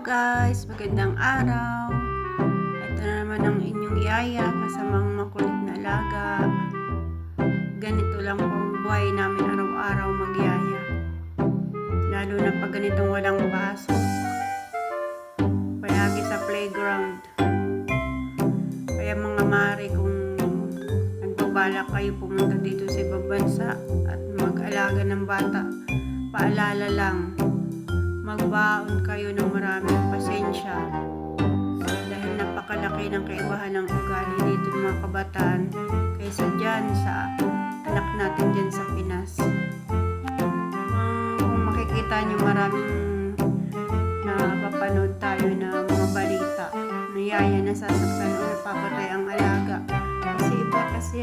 Guys, magandang araw. Ito na naman ang inyong yaya, kasamang makulit na alaga. Ganito lang po ang buhay namin araw-araw magyaya. Lalo na pag ganitong walang pasok. Palagi sa playground. Kaya mga mare, kung nagbabalak kayo pumunta dito sa ibang bansa at mag-alaga ng bata, paalala lang, magbaon kayo ng maraming pasensya dahil napakalaki ng kaibahan ng ugali dito ng mga kabataan kaysa dyan sa anak natin dyan sa Pinas. Kung makikita nyo, maraming napapanood tayo na mga balita na yaya nasasaktan o napapatay ang alaga kasi iba kasi